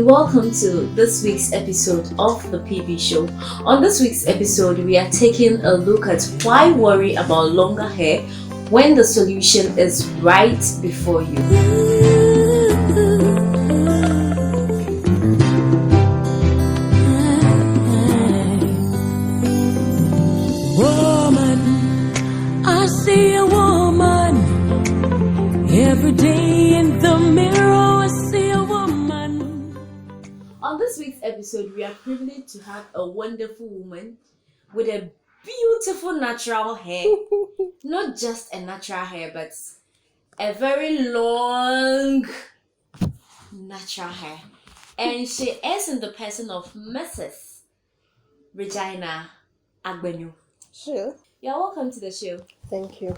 welcome to this week's episode of the PB Show. On this week's episode, we are taking a look at why worry about longer hair when the solution is right before you. Woman, I see a woman every day in the mirror. I see a woman. On this week's episode, we are privileged to have a wonderful woman with a beautiful natural hair. Not just a natural hair, but a very long natural hair. And she is in the person of Mrs. Regina Agbenyo. Sure. You're welcome to the show. Thank you.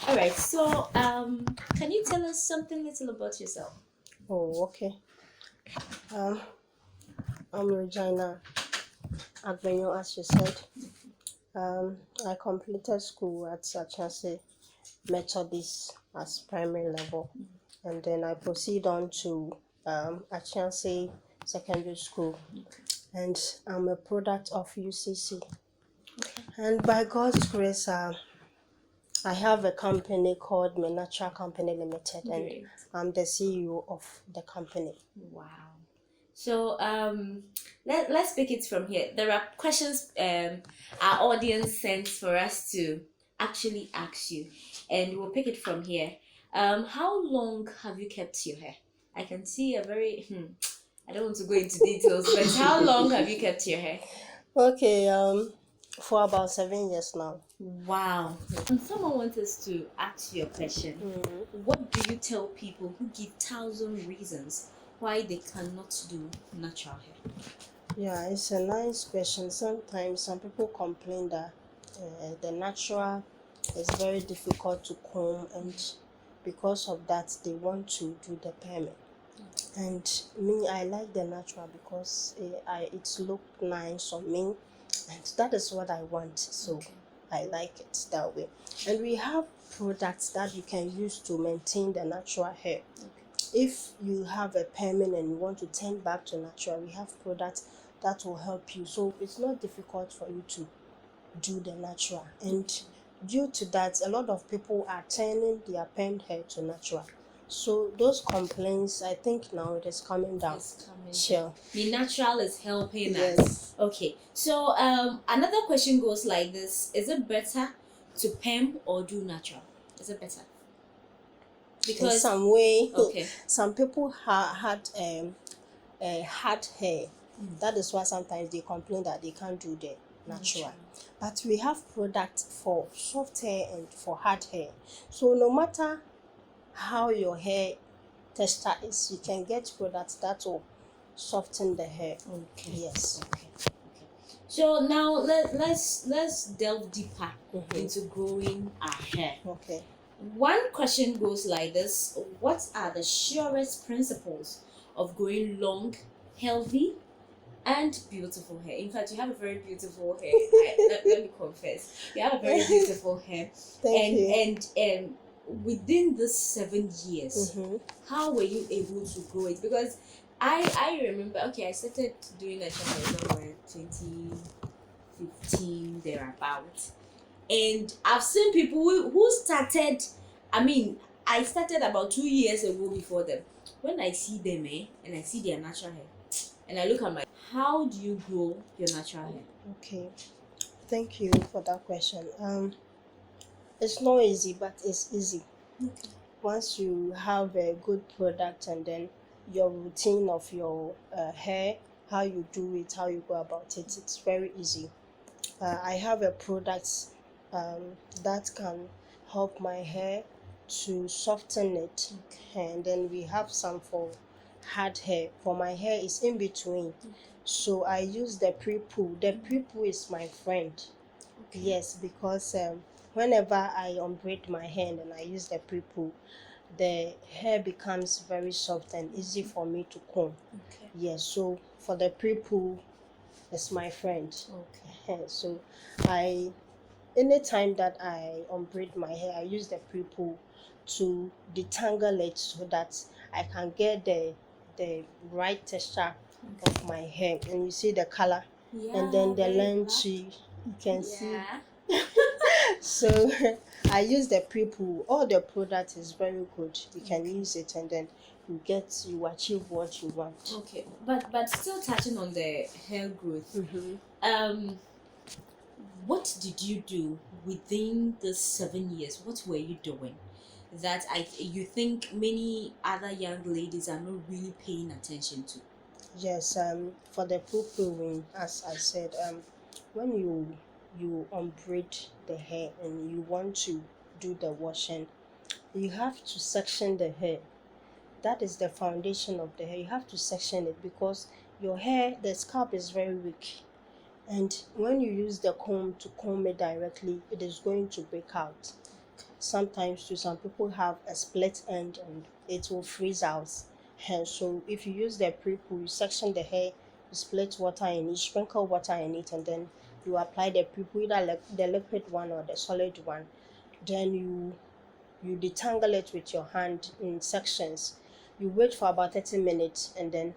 All right, so can you tell us something little about yourself? Oh, okay. I'm Regina Agbenyo, as you said. I completed school at Sachanse Methodist as primary level, and then I proceed on to Achanse Secondary School, and I'm a product of UCC. And by God's grace, I have a company called Menatra Company Limited, and Great. I'm the CEO of the company. Wow. So let's pick it from here. There are questions our audience sends for us to actually ask you, and we'll pick it from here. How long have you kept your hair? I can see a very I don't want to go into details, but how long have you kept your hair? Okay, for about 7 years now. Wow. And someone wants us to ask you a question. What do you tell people who give 1,000 reasons why they cannot do natural hair? Yeah, it's a nice question. Sometimes some people complain that the natural is very difficult to comb, and because of that, they want to do the permanent. And me, I like the natural because it look nice on me, and that is what I want. So Okay. I like it that way. And we have products that you can use to maintain the natural hair. If you have a permanent and you want to turn back to natural, we have products that will help you. So it's not difficult for you to do the natural. And due to that, a lot of people are turning their permed hair to natural. So those complaints, I think now it is coming down. It's coming. Sure. The natural is helping us. Yes. Okay. So another question goes like this: is it better to perm or do natural? Is it better? In some way, Okay. some people had hard hair. That is why sometimes they complain that they can't do the natural. But we have products for soft hair and for hard hair. So no matter how your hair texture is, you can get products that will soften the hair. Okay. Yes. Okay. So now let's delve deeper into growing our hair. Okay. One question goes like this: what are the surest principles of growing long, healthy, and beautiful hair? In fact, you have a very beautiful hair. Let me confess, you have a very beautiful hair. Thank you. And within this 7 years, how were you able to grow it? Because I remember, okay, I started doing that somewhere 2015 thereabout, and I've seen people who started. I mean, I started about 2 years ago before them. When I see them, and I see their natural hair, and I look at my, how do you grow your natural hair? Okay. Thank you for that question. It's not easy, but it's easy. Once you have a good product, and then your routine of your hair, how you do it, how you go about it, it's very easy. I have a product that can help my hair to soften it, and then we have some for hard hair. For my hair, is in between, so I use the pre-poo. The pre-poo is my friend. Yes, because whenever I unbraid my hair and I use the pre-poo, the hair becomes very soft and easy for me to comb. Okay. Yes, so for the pre-poo, it's my friend. Okay. So anytime that I unbraid my hair, I use the pre-poo to detangle it so that I can get the right texture of my hair, and you see the color, Yeah, and then the very length, black. you can see. Yeah. So I use the pre-poo. All the product is very good. You can use it, and then you achieve what you want. Okay, but still touching on the hair growth. Mm-hmm. What did you do within the 7 years? What were you doing that you think many other young ladies are not really paying attention to? Yes, for the poo-pooing, as I said, when you unbraid the hair and you want to do the washing, you have to section the hair. That is the foundation of the hair. You have to section it because your hair, the scalp is very weak, and when you use the comb to comb it directly, it is going to break out. Sometimes too, some people have a split end and it will freeze out. And so if you use the pre-poo, you section the hair, you split water in it, sprinkle water in it, and then you apply the pre-poo, either the liquid one or the solid one. Then you detangle it with your hand in sections. You wait for about 30 minutes, and then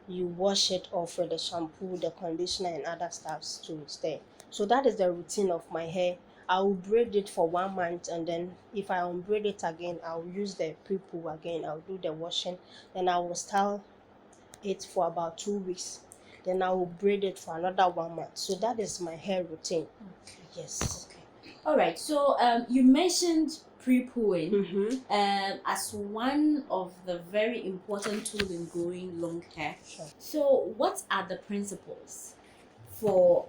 you wash it off with the shampoo, the conditioner, and other stuffs to stay. So that is the routine of my hair. I will braid it for 1 month, and then if I unbraid it again, I'll use the pre-poo again. I'll do the washing, then I will style it for about 2 weeks. Then I will braid it for another 1 month. So that is my hair routine. Okay. Yes. Okay. All right. So you mentioned pre-pooing Mm-hmm. as one of the very important tools in growing long hair. Sure. So what are the principles for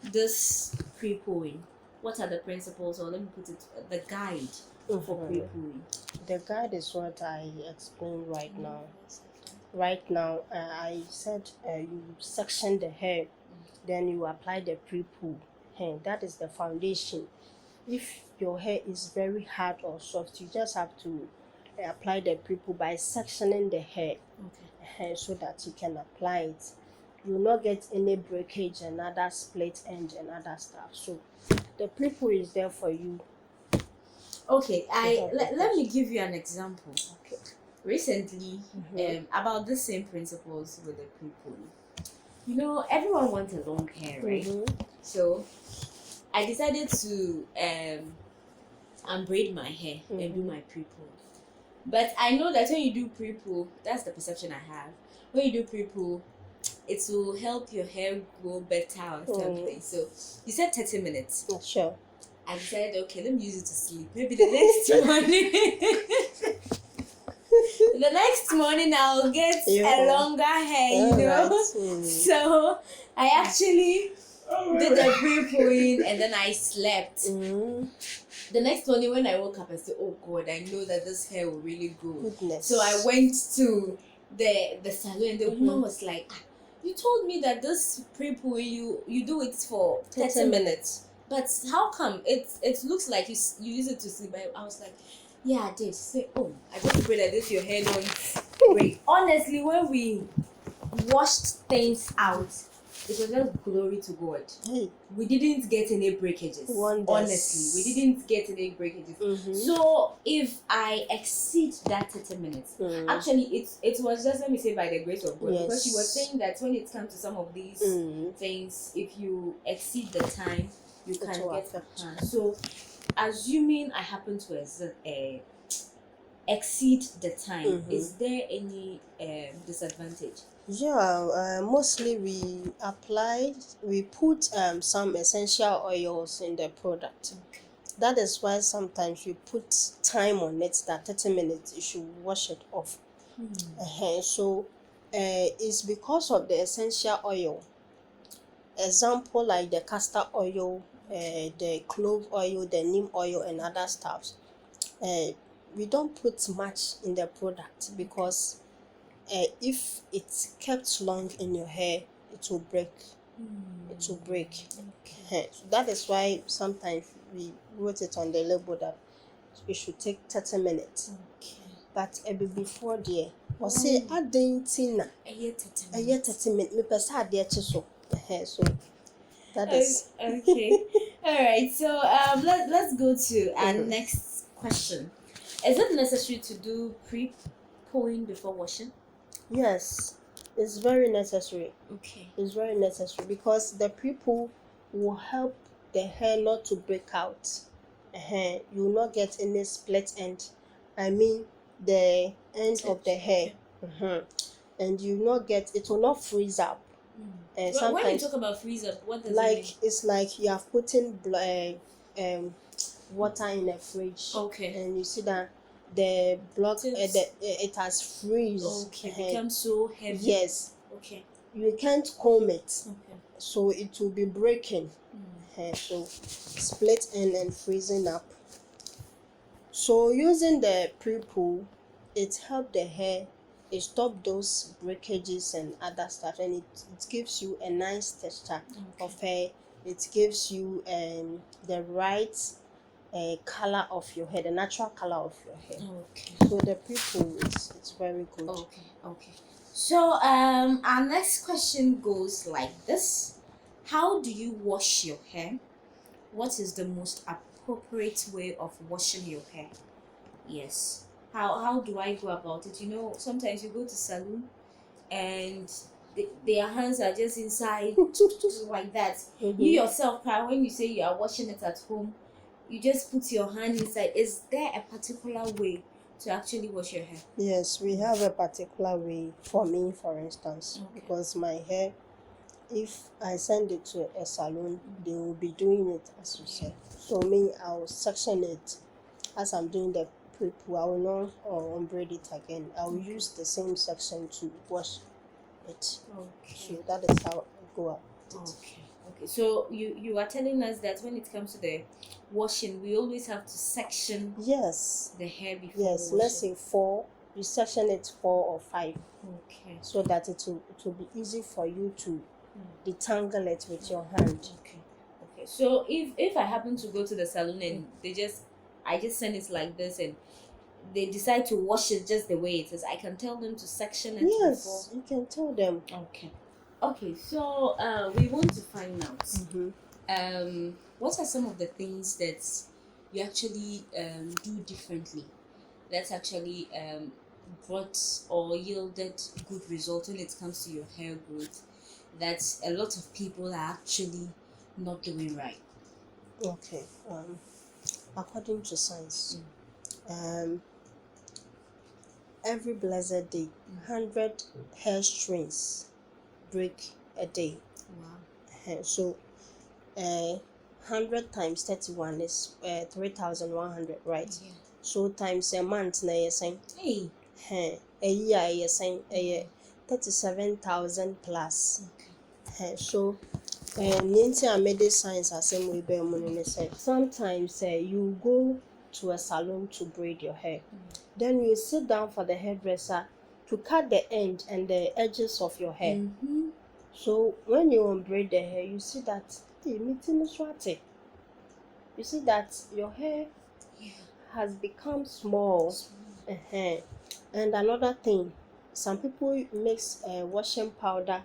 this pre-pooing? What are the principles, or let me put it, the guide for Mhm. pre-pooing? The guide is what I explained right now. Right now, I said you section the hair, then you apply the pre-poo. That is the foundation. If your hair is very hard or soft, you just have to apply the pre-poo by sectioning the hair, Okay. so that you can apply it. You will not get any breakage and other split end and other stuff. So the pre-poo is there for you. Okay, help let me give you an example. Okay. Recently, Mhm. about the same principles with the pre-pooing. You know, everyone wants a long hair, right? Mhm. So I decided to unbraid my hair and do my pre-poo. But I know that when you do pre-poo, that's the perception I have. When you do pre-poo, it will help your hair grow better or something. So you said 30 minutes. Sure. I decided, okay, let me use it to sleep. Maybe the next morning, the next morning I'll get a longer hair, you know. Alright. So I actually did the pre-pooing and then I slept. The next morning when I woke up, I said, oh God, I know that this hair will really grow. Goodness. So I went to the salon, and the woman was like, "Ah, you told me that this pre-poo you do it for 30 minutes. But how come it looks like you use it to sleep?" I was like, yeah, I did. She said, oh, I just pray that this your hair don't break. Honestly, when we washed things out, it was just glory to God. Hey. We didn't get any breakages. Wonders. Honestly, we didn't get any breakages. So if I exceed that 30 minutes, actually it was just, let me say, by the grace of God, because she was saying that when it comes to some of these things, if you exceed the time, you can will get affect. So assuming I happen to exceed the time, is there any disadvantage? Yeah, mostly we put some essential oils in the product. That is why sometimes we put time on it, that 30 minutes you should wash it off. So it's because of the essential oil. Example like the castor oil, the clove oil, the neem oil, and other stuffs. We don't put much in the product because if it's kept long in your hair, it will break. It will break. So that is why sometimes we wrote it on the label that it should take 30 minutes. But before there, or say adding tina, 30 minutes. Me pesa add so. So that is okay. All right. So let's go to our next question. Is it necessary to do pre-pooing before washing? Yes. It's very necessary. Okay. It's very necessary because the people will help the hair not to break out. You will not get any split end. I mean the end of the Tips, hair. okay. And you will not get, it will not freeze up. When you Sometimes, talk about freeze up, what does it like mean? it's like you have put in water in a fridge. Okay. And you see that the block Tips. it has freeze. Okay, becomes so heavy. Yes, Okay. you can't comb it, Okay. so it will be breaking. So split end and freezing up. So using the pre-poo, it help the hair, it stop those breakages and other stuff, and it gives you a nice texture of hair. It gives you the right color of your hair, the natural color of your hair. Okay. So the pre-poo it's very good. Okay. So our next question goes like this: how do you wash your hair? What is the most appropriate way of washing your hair? Yes. How do I go about it? You know, sometimes you go to salon and their hands are just inside like that. You yourself, when you say you are washing it at home, you just put your hand inside. Is there a particular way to actually wash your hair? Yes, we have a particular way. For me, for instance, because my hair, if I send it to a salon, they will be doing it as you said. So me, I'll section it as I'm doing the pre-poo. I will not unbraid it again. I will use the same section to wash it. Okay. So that is how I go about it. Okay. So you are telling us that when it comes to the washing, we always have to section Yes. the hair before Yes. washing. Let's say 4. You section it 4 or 5. Okay. So that it will be easy for you to detangle it with your hand. Okay. So if I happen to go to the salon and I just send it like this and they decide to wash it just the way it is, I can tell them to section it before. Yes, you can tell them. Okay. So we want to find out what are some of the things that you actually do differently that's actually brought or yielded good results when it comes to your hair growth that a lot of people are actually not doing right. Okay. According to science, every blessed day, 100 hair strands break a day. Wow. So 100 times 31 is 3,100, right? Yeah. So times a month na saying Hey. a year you're saying 37,000 plus. So Ninti I made this science asem we be money say sometimes you go to a salon to braid your hair. Then you sit down for the hairdresser to cut the end and the edges of your hair. So when you unbraid the hair, you see that you see that your hair has become small. And another thing, some people mix washing powder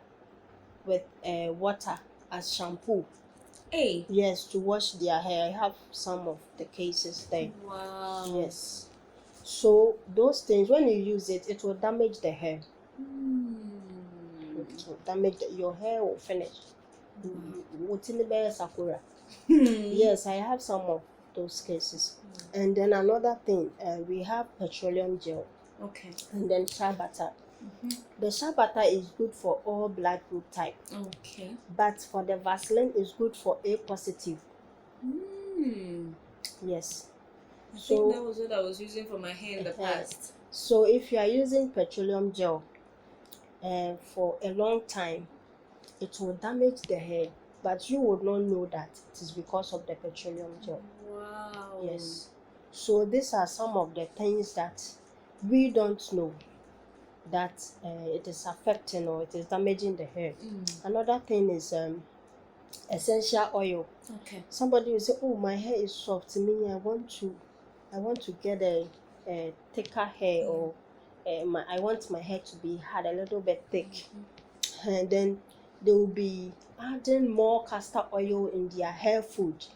with water as shampoo. Hey. Yes, to wash their hair. I have some of the cases there. Wow. Yes. So those things, when you use it, it will damage the hair. It will damage your hair will finish. Sakura. Yes, I have some of those cases. And then another thing, we have petroleum gel. Okay. And then shea butter. The shea butter is good for all blood group type. Okay. But for the Vaseline is good for A positive. Yes. I think that was what I was using for my hair in the past. So if you are using petroleum gel for a long time, it will damage the hair, but you would not know that it is because of the petroleum gel. Wow. Yes. So these are some of the things that we don't know that it is affecting or it is damaging the hair. Another thing is essential oil. Okay. Somebody will say, "Oh, my hair is soft. To me, I want to get a thicker hair, or I want my hair to be had a little bit thick." And then they will be adding more castor oil in their hair food.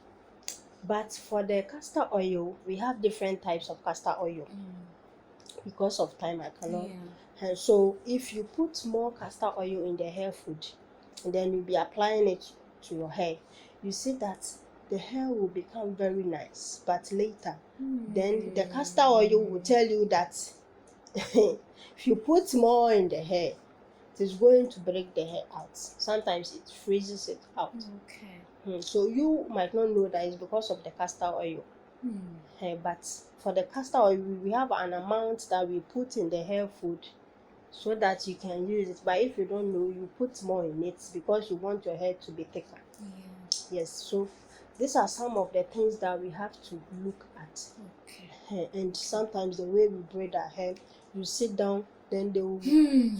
But for the castor oil, we have different types of castor oil. because of time I cannot. Yeah. And so if you put more castor oil in the hair food and then you be applying it to your hair, you see that the hair will become very nice. But later, then the castor oil will tell you that if you put more in the hair, it is going to break the hair out. Sometimes it freezes it out. Okay. So you might not know that it's because of the castor oil. But for the castor oil, we have an amount that we put in the hair food so that you can use it. But if you don't know, you put more in it because you want your hair to be thicker. Yeah. Yes, so these are some of the things that we have to look at. Okay. And sometimes the way we braid our hair, you sit down, then they will,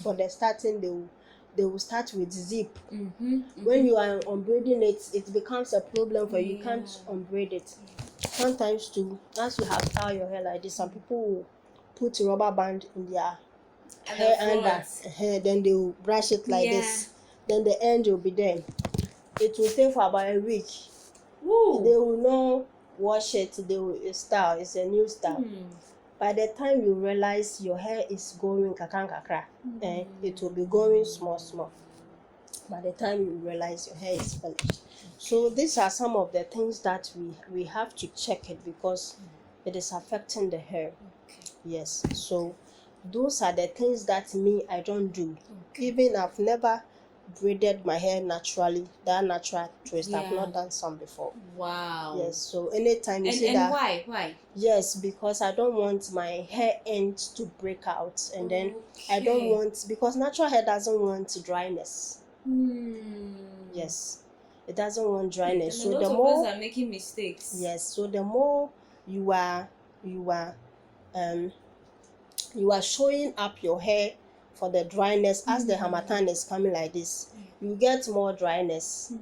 for the starting, they will start with zip. When you are unbraiding it, it becomes a problem for you. You can't unbraid it. Sometimes too, as you have styled your hair like this, some people will put a rubber band in their hair under, then they will brush it like this. Then the end will be there. It will stay for about a week. Woo. They will not wash it. They will style. It's a new style. By the time you realize your hair is going kakra, it will be going small. By the time you realize your hair is finished. So these are some of the things that we have to check it because it is affecting the hair. Okay. Yes. So those are the things that I don't do. Even I've never braided my hair naturally, that natural twist. I've not done some before. Wow. Yes. So anytime you see and that. why? Yes, because I don't want my hair ends to break out, and then I don't want, because natural hair doesn't want dryness. Yes, it doesn't want dryness. And so the of more us are making mistakes. yes, so the more you are showing up your hair for the dryness as the harmattan is coming like this, you get more dryness.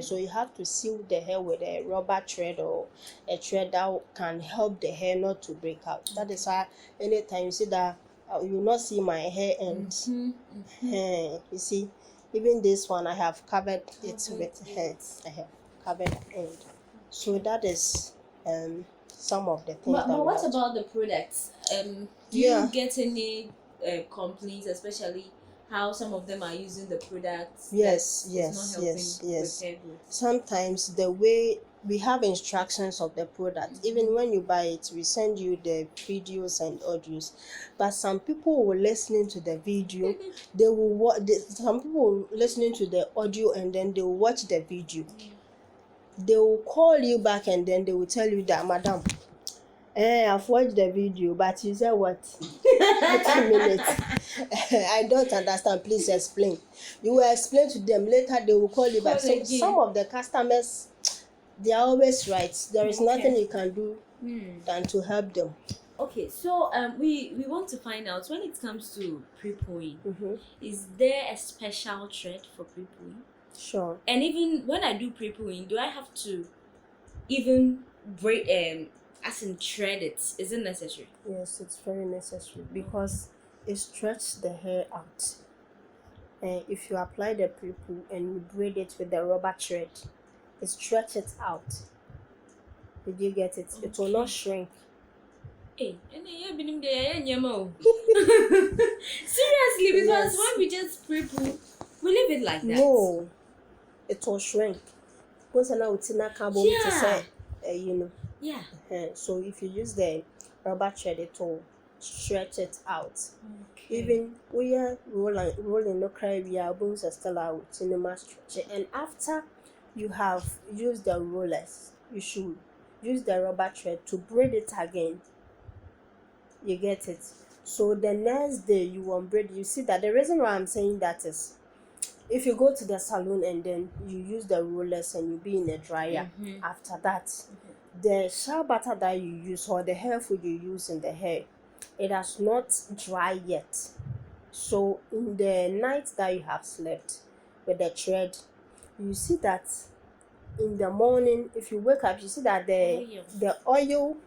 So you have to seal the hair with a rubber thread or a thread that can help the hair not to break out. That is why anytime you see that, you will not see my hair end. You see, even this one I have covered it with hair. I have covered end. So that is some of the things. But what about the products? Do you get any complaints, especially how some of them are using the products? Yes. With hair growth? Sometimes the way we have instructions of the product, even when you buy it, we send you the videos and audios. But some people will listening to the video, they will watch. Some people will listening to the audio and then they will watch the video. They will call you back and then they will tell you that, Madam, I've watched the video, but you said what? 2 minutes. I don't understand. Please explain. You will explain to them. Later they will call you back. So some of the customers, they are always right. There is nothing you can do than to help them. Okay, so we want to find out, when it comes to pre-pooing, is there a special thread for pre-pooing? Sure. And even when I do pre-pooing, do I have to even braid as in thread it? Is it necessary? Yes, it's very necessary because it stretches the hair out. And if you apply the pre-poo and you braid it with the rubber thread, it stretches it out. Did you get it? It will not shrink. Hey, seriously, because when we just pre-poo, we leave it like that. No, it will shrink. Yeah. So if you use the rubber thread, it will stretch it out. Okay. Even we are rolling no cry, we are bones are still out in the mass stretch. And after you have used the rollers, you should use the rubber thread to braid it again. You get it? So the next day you unbraid. You see that the reason why I'm saying that is, if you go to the salon and then you use the rollers and you be in a dryer, after that, the shea butter that you use or the hair food you use in the hair, it has not dry yet. So in the night that you have slept with the thread, you see that in the morning, if you wake up, you see that the oil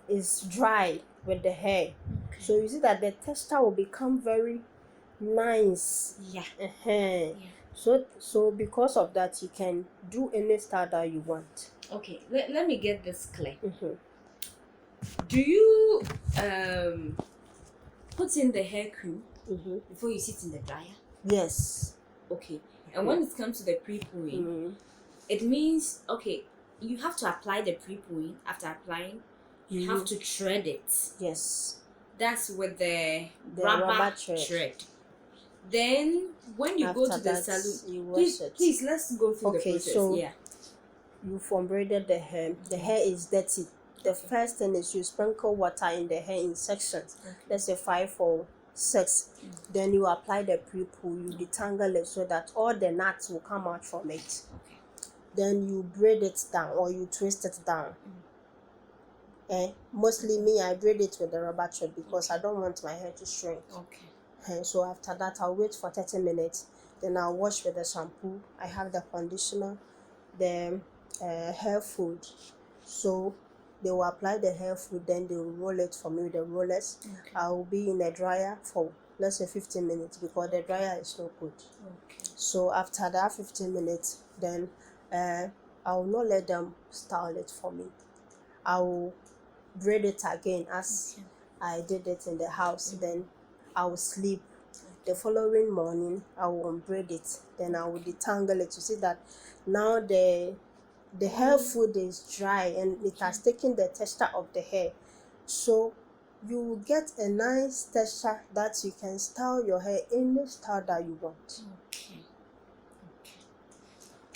is dry with the hair. So you see that the texture will become very nice. Yeah. So because of that, you can do any style that you want. Okay, let me get this clear. Do you put in the hair cream Mm-hmm. before you sit in the dryer? Yes. Okay. And when it comes to the pre-pooing, Mm-hmm. it means, okay, you have to apply the pre-pooing. After applying, you have to thread it. Yes. That's with the rubber rubber thread. thread. Then when you go After to the that, salon, you wash please, it. please let's go through the Okay, process. so Yeah. You've unbraided the hair. The hair is dirty. The first thing is you sprinkle water in the hair in sections. Let's say 5 or 6. Then you apply the pre-poo. You detangle it so that all the knots will come out from it. Okay. Then you braid it down or you twist it down. Mostly me, I braid it with the rubber thread because I don't want my hair to shrink. Okay. So after that, I'll wait for 30 minutes. Then I'll wash with the shampoo. I have the conditioner, the hair food. So they will apply the hair food, then they will roll it for me with the rollers. Okay. I will be in the dryer for let's say 15 minutes because the dryer is no good. Okay. So after that 15 minutes, then I will not let them style it for me. I will braid it again as I did it in the house. Then I will sleep. The following morning, I will unbraid it. Then I will detangle it. You see that now the hair food is dry and it has taken the texture of the hair. So you will get a nice texture that you can style your hair any style that you want. Okay.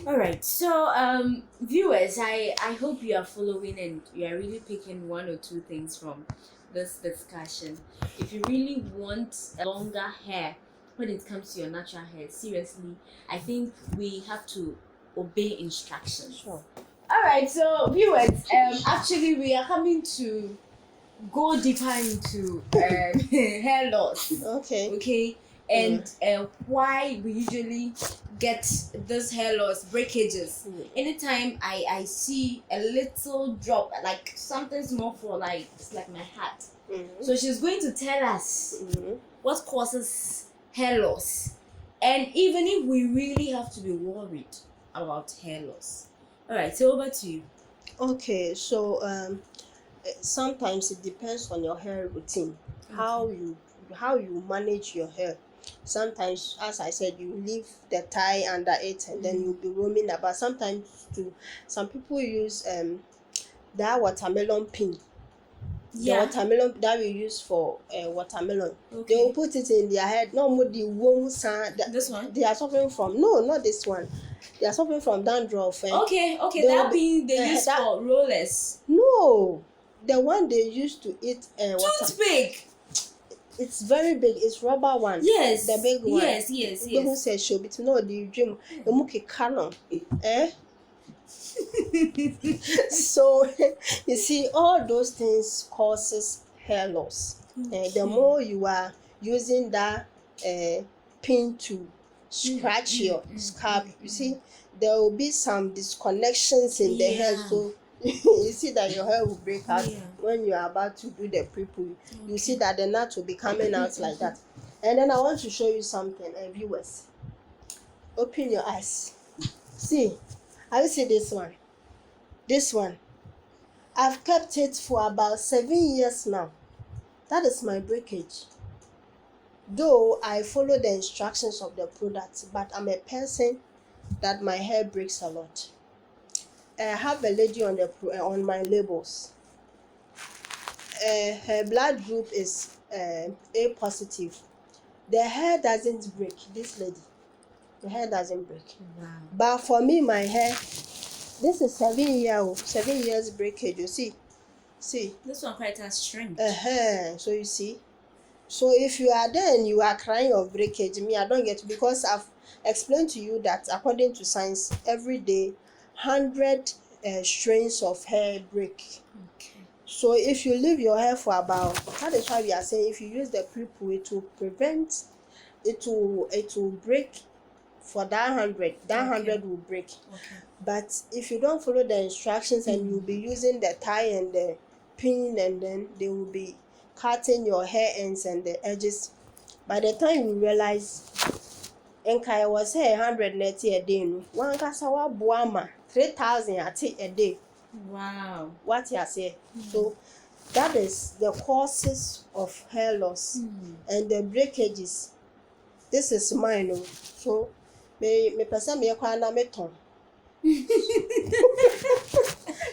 All right. So, viewers, I hope you are following and you are really picking 1 or 2 things from this discussion. If you really want a longer hair when it comes to your natural hair, seriously, I think we have to obey instructions. Sure. All right. So, viewers, actually, we are coming to go deeper into hair loss. Okay. Okay. And why we usually get this hair loss breakages. Anytime I see a little drop, like something small for like it's like my hat. So she's going to tell us what causes hair loss, and even if we really have to be worried about hair loss. All right, so over to you. Okay, so sometimes it depends on your hair routine, how you manage your hair. Sometimes, as I said, you leave the tie under it and then you'll be roaming about. Sometimes too, some people use that watermelon pin. The watermelon that we use for watermelon. Okay. They will put it in their head. No more the This one? They are suffering from not this one. They are suffering from dandruff. Okay, that being they use for rollers. No, the one they used to eat Toothpick. It's very big. It's rubber one. Yes. The big one. Yes. Who says show it? No, the dream. The muki canon. So you see, all those things causes hair loss. The more you are using that pin to scratch your scalp, you see, there will be some disconnections in the hair. So you see that your hair will break out when you are about to do the pre-poo. You see that the knot will be coming out like that. And then I want to show you something, viewers. Open your eyes. See, have you seen this one? This one. I've kept it for about 7 years now. That is my breakage. Though I follow the instructions of the product, but I'm a person that my hair breaks a lot. I have a lady on my labels. Her blood group is A positive. The hair doesn't break. This lady, the hair doesn't break. Wow. But for me, my hair, this is 7 years breakage. You see. This one quite has shrink. So you see. So if you are there and you are crying of breakage, me, I don't get it, because I've explained to you that according to science, every day 100 strands of hair break. Okay. So if you leave your hair for about, that is why we are saying if you use the pre-poo, it will prevent, it will break for that 100. That 100 will break. Okay. But if you don't follow the instructions and you'll be using the tie and the pin, and then they will be cutting your hair ends and the edges. By the time you realize, I was here 190 a day. One kasawa buama 3,000 a day. Wow. What you say? So That is the causes of hair loss and the breakages. This is mine. Oh. So, me person me kwa na me ton.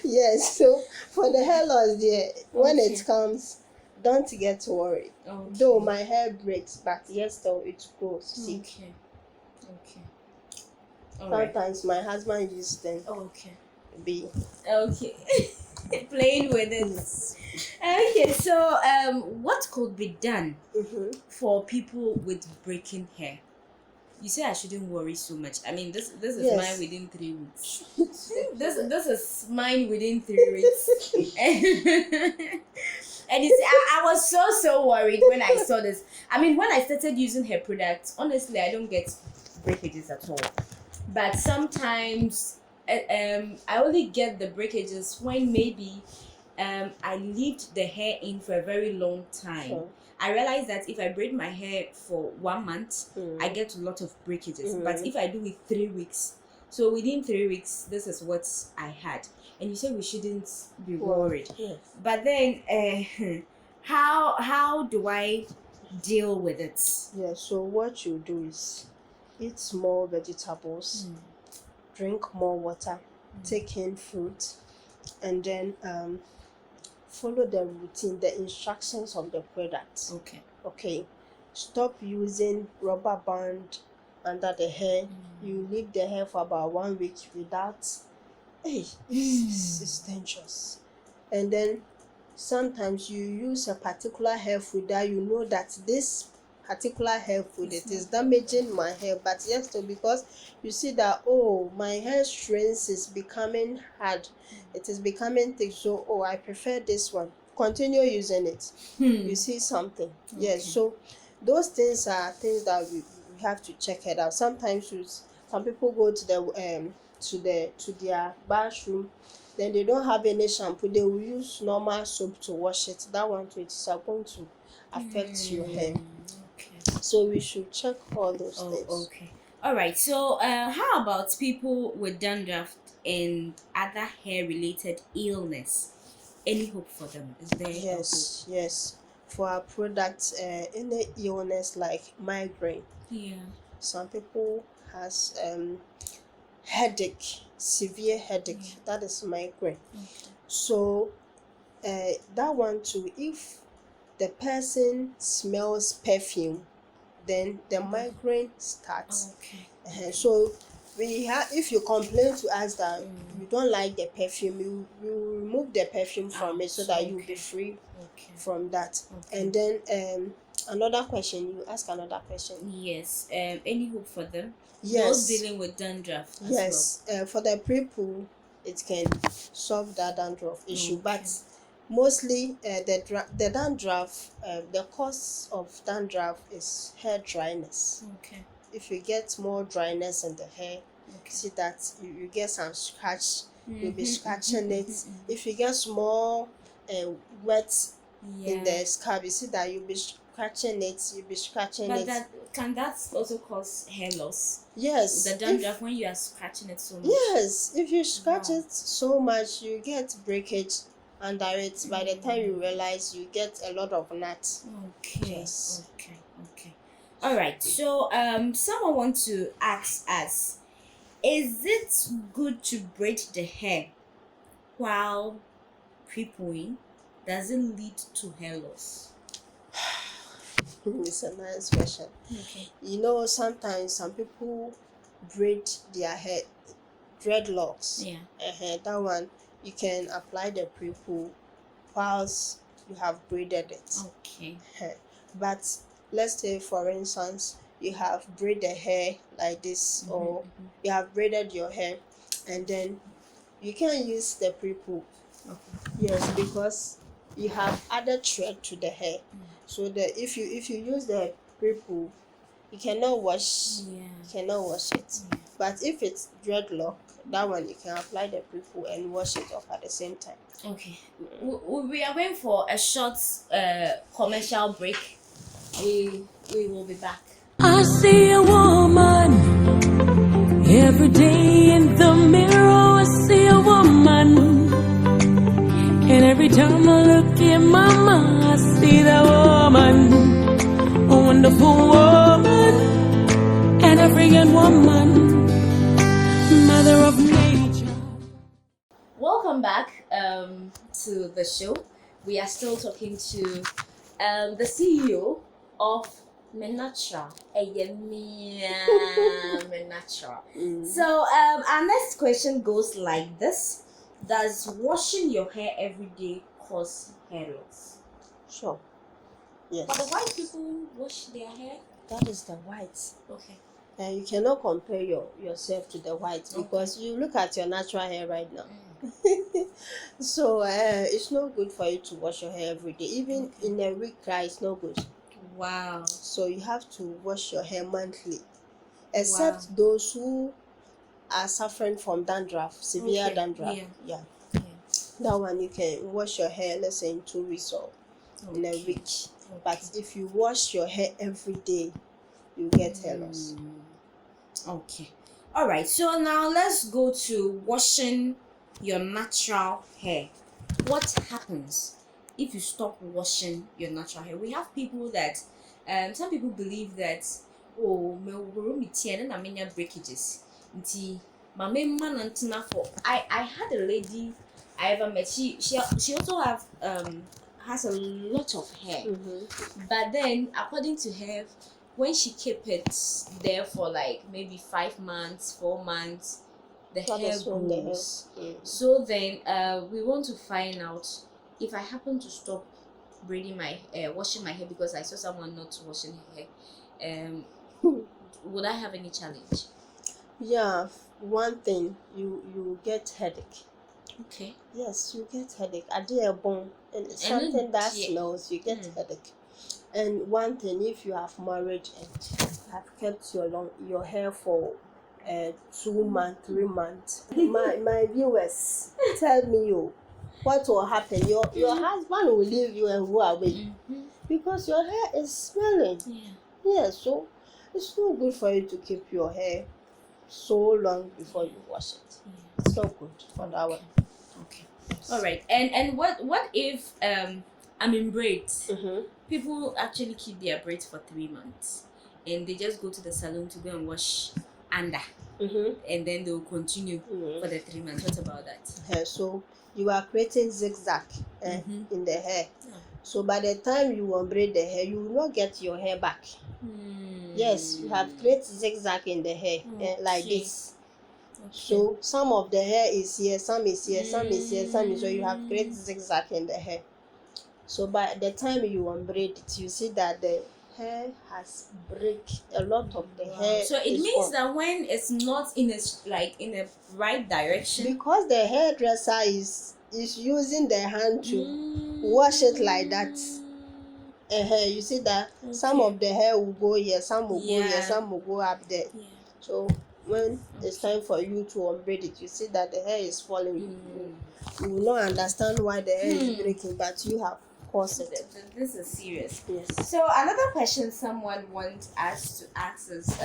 Yes, so for the hair loss there, when it comes, don't get worried. Okay. Though my hair breaks, but yes, though it grows. See, Okay. All right. sometimes my husband used them Okay. be. Okay. Playing with it. Okay, so what could be done for people with breaking hair? You say I shouldn't worry so much. I mean, this is Yes. mine within 3 weeks. this is mine within 3 weeks. And you see, I was so worried when I saw this. I mean, when I started using her products, honestly, I don't get breakages at all. But sometimes I only get the breakages when maybe I leaved the hair in for a very long time. Sure. I realized that if I braid my hair for 1 month, I get a lot of breakages. But if I do it 3 weeks, so within 3 weeks, this is what I had. And you said we shouldn't be worried. Yes. But then, how do I deal with it? Yeah, so what you do is eat more vegetables, drink more water, take in fruit, and then follow the routine, the instructions of the product. Okay. Okay, stop using rubber band under the hair. You leave the hair for about 1 week without. It's dangerous. And then sometimes you use a particular hair food that you know that this particular hair food it is damaging my hair, but yes, so because you see that my hair strands is becoming hard, it is becoming thick, so I prefer this one. Continue using it. You see something. Yes, so those things are things that we have to check it out. Sometimes some people go to their bathroom, then they don't have any shampoo, they will use normal soap to wash it. That one too, it is going to affect your hair. So we should check all those things. Okay. All right. So, how about people with dandruff and other hair-related illness? Any hope for them? Is there Yes. For our products, any illness like migraine. Yeah. Some people has headache, severe headache. That is migraine. So, that one too. If the person smells perfume, then the migraine starts. Okay. So if you complain to us that you don't like the perfume, you remove the perfume from it so that you'll be free from that. And then another question, you ask another question. Yes. Any hope for them? Yes. Those dealing with dandruff. Yes. For the pre-poo, it can solve that dandruff issue, but mostly the dandruff, the cause of dandruff is hair dryness. Okay. If you get more dryness in the hair, see that you get some scratch, you'll be scratching it. If you get small wet in the scalp, you see that you'll be scratching it, But can that also cause hair loss? Yes. The dandruff when you are scratching it so much. Yes, if you scratch it so much, you get breakage under it. By the time you realize, you get a lot of knots. Okay. Yes. Okay. All right. So, someone wants to ask us, is it good to braid the hair while pre-pooing? Does it lead to hair loss? It's a nice question. Okay. You know, sometimes some people braid their hair, dreadlocks. Yeah. That one, you can apply the pre-poo whilst you have braided it. Okay. But let's say, for instance, you have braided hair like this, or you have braided your hair, and then you can use the pre-poo. Yes, because you have added thread to the hair. So if you use the pre-poo, you cannot wash. Yeah. You cannot wash it. But if it's dreadlock, that one you can apply the pre-poo and wash it off at the same time. Okay. We are going for a short commercial break. We will be back. I see a woman every day in the mirror. I see a woman, and every time I look at mama, I see that woman, a wonderful woman, an African woman, mother of nature. Welcome back to the show. We are still talking to the CEO of Menatra. Menatra. So our next question goes like this: does washing your hair every day cause hair loss? Sure. Yes. But the white people wash their hair. That is the white. Okay. You cannot compare yourself to the white because you look at your natural hair right now. So it's not good for you to wash your hair every day. Even in a week, it's not good. Wow. So you have to wash your hair monthly, except those who are suffering from dandruff, severe dandruff. Yeah. That one you can wash your hair, let's say in 2 weeks or in a week. But if you wash your hair every day, you get hair loss. Okay. All right. So now let's go to washing your natural hair. What happens if you stop washing your natural hair? We have people that some people believe that me breakages. I had a lady I ever met. She also has a lot of hair. But then according to her, when she kept it there for like maybe 5 months, 4 months, the hair grows. So then we want to find out if I happen to stop braiding my washing my hair because I saw someone not washing her hair, would I have any challenge? Yeah, one thing, you get headache. Okay. Yes, you get headache. I did a bone and something that smells, you get headache. And one thing, if you have married and have kept your hair for 2 months, 3 months, my viewers, tell me what will happen. Your husband will leave you and go away because your hair is smelling. Yeah, so it's not good for you to keep your hair so long before you wash it. It's not good for that one. Okay. All right. And what if I'm in braids? People actually keep their braids for 3 months and they just go to the salon to go and wash under. And then they'll continue for the 3 months. What about that? So you are creating zigzag in the hair. So by the time you unbraid the hair, you will not get your hair back. Yes, you have created zigzag in the hair like this. So some of the hair is here, some is here, some is here, some is here. So you have created zigzag in the hair. So by the time you unbraid it, you see that the hair has break a lot of the hair. So it means that when it's not in a right direction, because the hairdresser is using the hand to wash it like that. You see that some of the hair will go here, some will go here, some will go up there. So when it's time for you to unbraid it, you see that the hair is falling. You will not understand why the hair is breaking, but you have caused it. This is serious. Yes. So another question someone wants us to ask is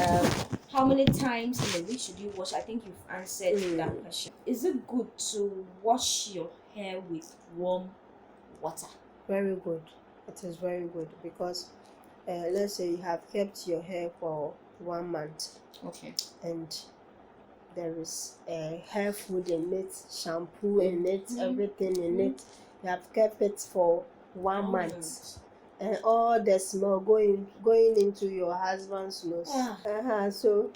how many times in a week should you wash? I think you've answered that question. Is it good to wash your hair with warm water? Very good. It is very good because let's say you have kept your hair for 1 month. Okay. And there is hair food in it, shampoo in it, everything in it. You have kept it for 1 month. And all the smell going into your husband's nose. So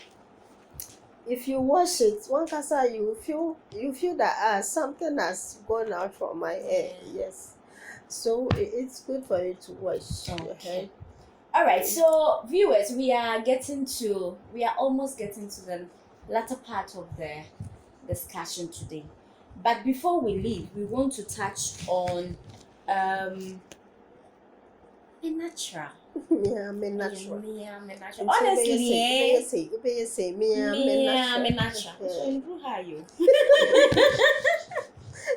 if you wash it, you feel that something has gone out from my hair. Yes. So it's good for you to wash your hair. All right, so viewers, we are almost getting to the latter part of the discussion today. But before we leave, we want to touch on Menatra. Menatra. Honestly, Menatra. So improve how you.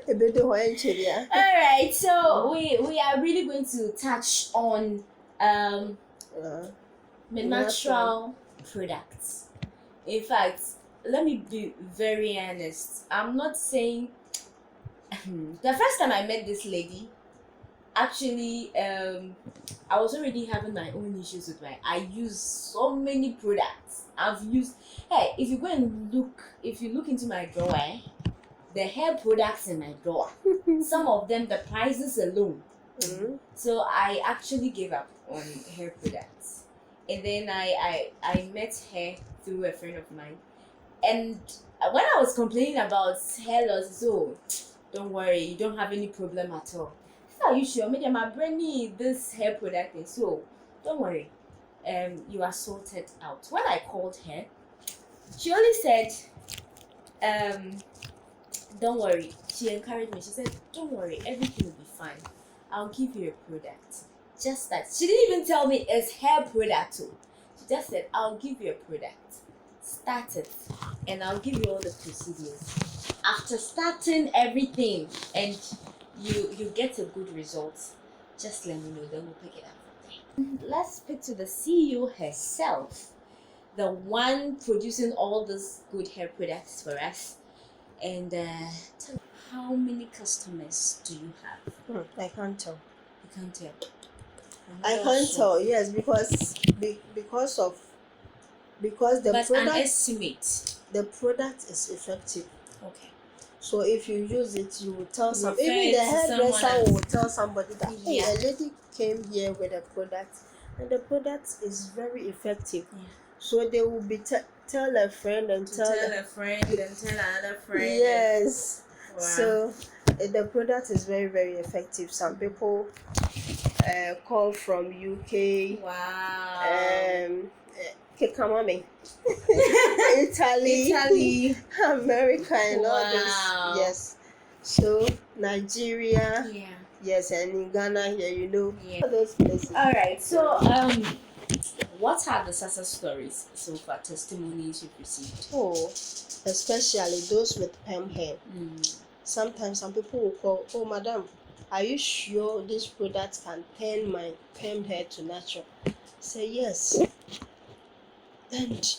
All right, so we are really going to touch on natural products. In fact, let me be very honest. I'm not saying the first time I met this lady, actually, I was already having my own issues with I use so many products. I've used, hey, if you look into my drawer, the hair products in my drawer, some of them, the prices alone. So I actually gave up on hair products. And then I met her through a friend of mine. And when I was complaining about hair loss, so don't worry, you don't have any problem at all. Are you sure? Maybe I'm bringing this hair product in, so don't worry. You are sorted out. When I called her, she only said, don't worry. She encouraged me. She said, don't worry, everything will be fine. I'll give you a product. Just that. She didn't even tell me it's hair product too. She just said, I'll give you a product. Start it, and I'll give you all the procedures. After starting everything and you get a good result, just let me know, then we'll pick it up from there. Let's speak to the CEO herself, the one producing all these good hair products for us. And tell me, how many customers do you have? I can't tell. You can't tell. I can't tell. Yes, because the But an product estimate. the product is effective. Okay. So if you use it, you will tell some. Refer Even the to hairdresser someone will tell somebody that, hey, Yeah. a lady came here with a product, and the product is very effective. Yeah. So they will be tell a friend and Tell a friend, then tell another friend. Yes. Wow. So the product is very, very effective. Some people call from UK. Wow. Kekamame. Italy, America, and all Wow. this. Yes. So Nigeria, Yeah. yes, and in Ghana here, Yeah. all those places. All right. So what are the success stories so far, testimonies you've received? Oh, especially those with perm hair. Sometimes some people will call, oh, madam, are you sure this product can turn my perm hair to natural? Say yes. And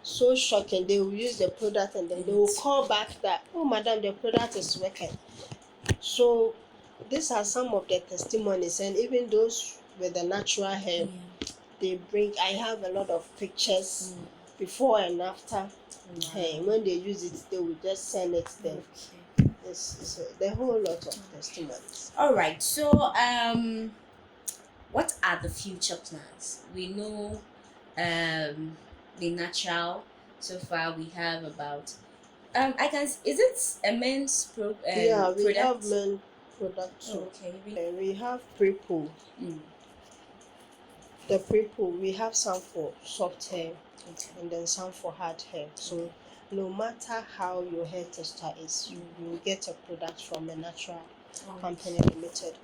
so shocking, they will use the product and then they will call back that, oh, madam, the product is working. So these are some of the testimonies, and even those with the natural hair, they bring, I have a lot of pictures before and after. Hey, when they use it, they will just send it then. It's the whole lot of testimonies. All right. So what are the future plans? We know the natural. So far we have about is it a men's Yeah, we product? have men product too. Okay. We have pre-pull. The pre-pull, we have some for soft hair and then some for hard hair. So no matter how your hair texture is, you will get a product from a natural company limited.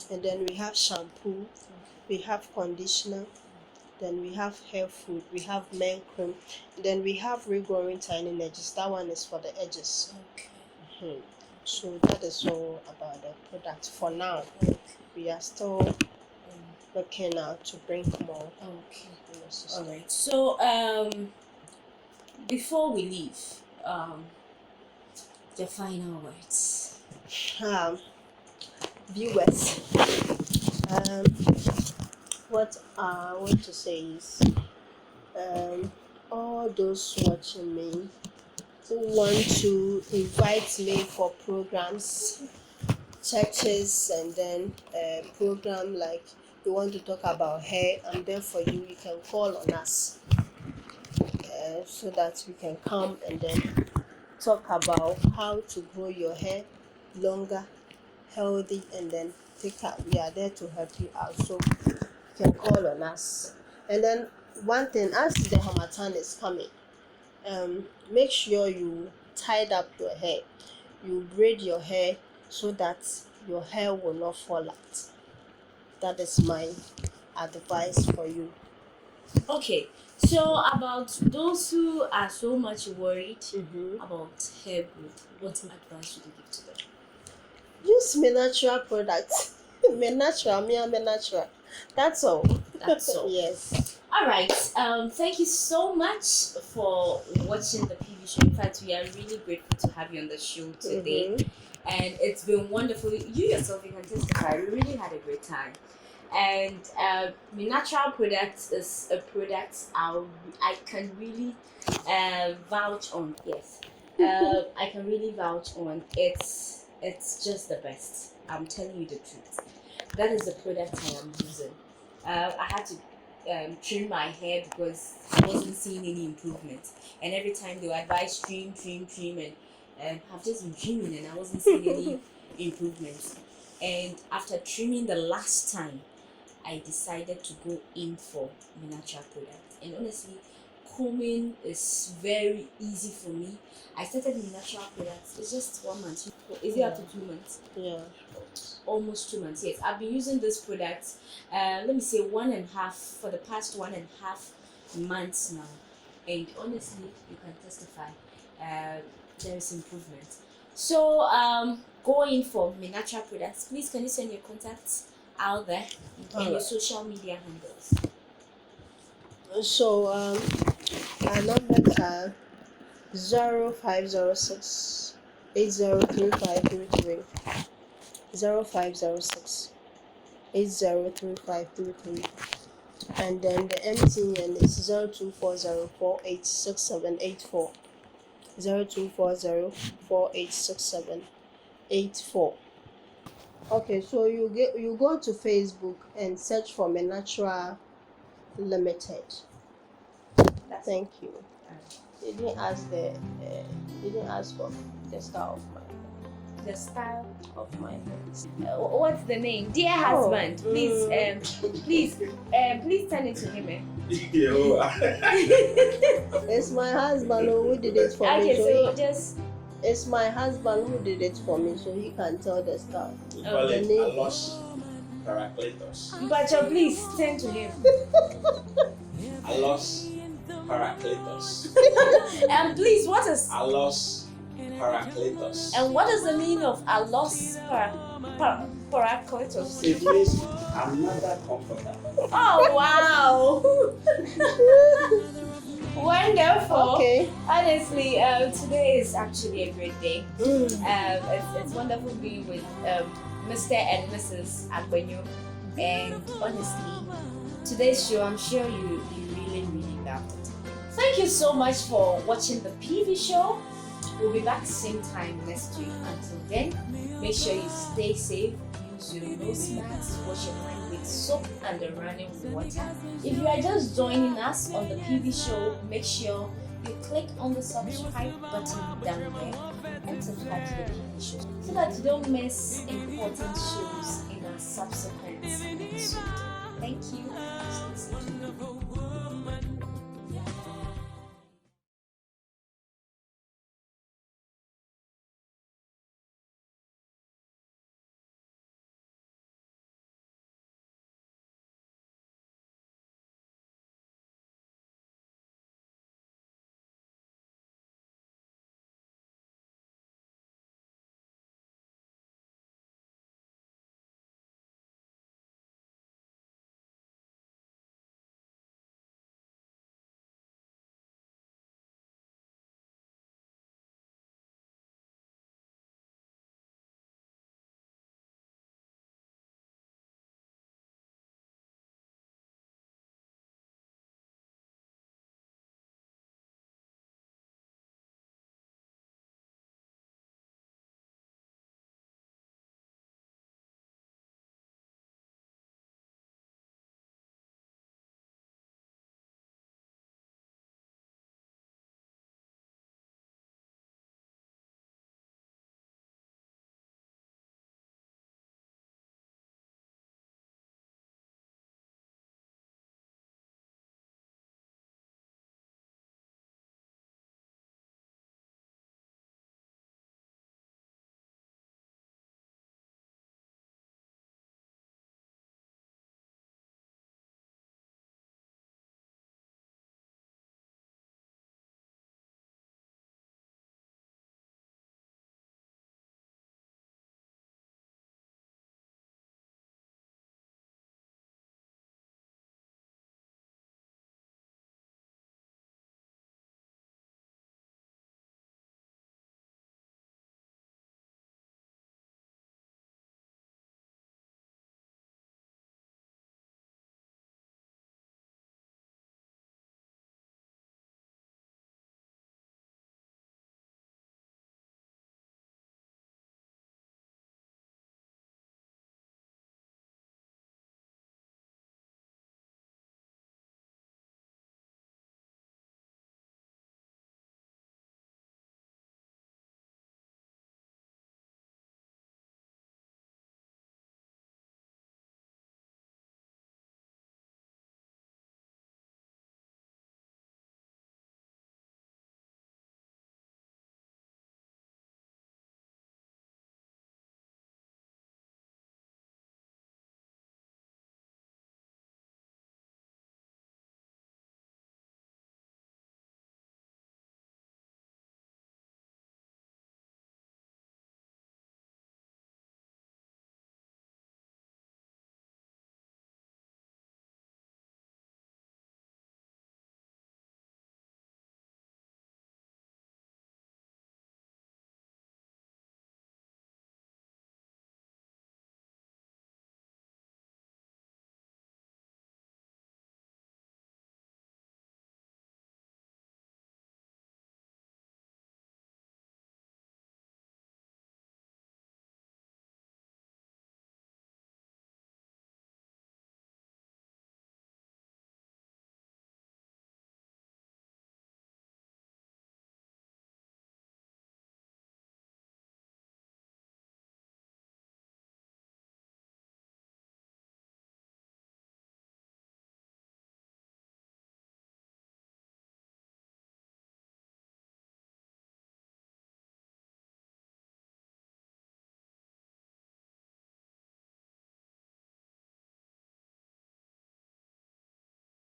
And then we have shampoo, we have conditioner, then we have hair food, we have men cream, then we have regrowing tiny edges. That one is for the edges. So that is all about the product for now. We are still looking out to bring more. All right. So before we leave, the final words. Viewers, what I want to say is, all those watching me who want to invite me for programs, churches, and then a program like you want to talk about hair, I'm there for you. You can call on us so that we can come and then talk about how to grow your hair longer, healthy, and then take out. We are there to help you out, so you can call on us. And then one thing, as the Harmattan is coming, make sure you tied up your hair. You braid your hair so that your hair will not fall out. That is my advice for you. Okay, so about those who are so much worried about hair growth, what advice would you give to them? Use my natural products. Me natural. That's all. That's all. Yes. All right. Thank you so much for watching the PV show. In fact, we are really grateful to have you on the show today. and it's been wonderful. You yourself, you can testify. We really had a great time. And the natural products is a product I can really vouch on. Yes, I can really vouch on. It's just the best. I'm telling you the truth. That is the product I am using. I had to trim my hair because I wasn't seeing any improvement. And every time they would advise trim, and I've just been trimming and I wasn't seeing any improvements. And after trimming the last time, I decided to go in for the natural product. And honestly, combing is very easy for me. I started with natural products. It's just 1 month. Is it up to 2 months? Yeah. Almost 2 months. Yes, I've been using this product. Let me say 1.5 for the past 1.5 months now. And honestly, you can testify. There is improvement. So go in for my natural products. Please, can you send your contacts out there and your social media handles? So our numbers are 0506 803533, 0506 803533, and then the MTN is 0240486784, 0240486784. Okay, so you go to Facebook and search for Menatra Limited. Thank you. You didn't ask for the style of my The style. hair. What's the name? Dear husband, please send it to him. It's my husband who did it for me. Okay, so So just it's my husband who did it for me, so he can tell the style. We call The it name- Alos Paracletos. but please send to him. Alos Paracletos. And please, what is Alos Paracletos. and what is the meaning of Alos Paracletos? It means another comforter. Oh wow! Wonderful. Okay. Honestly, today is actually a great day. It's wonderful being with Mr. and Mrs. Agbenyo. And honestly, today's show, I'm sure you really loved it. Thank you so much for watching the PV show. We'll be back same time next week. Until then, make sure you stay safe. Use your nose mask. Wash your hand with soap and the running water. If you are just joining us on the PV show, make sure you click on the subscribe button down there and subscribe to the PV show so that you don't miss important shows in our subsequent episodes. Thank you. Stay safe.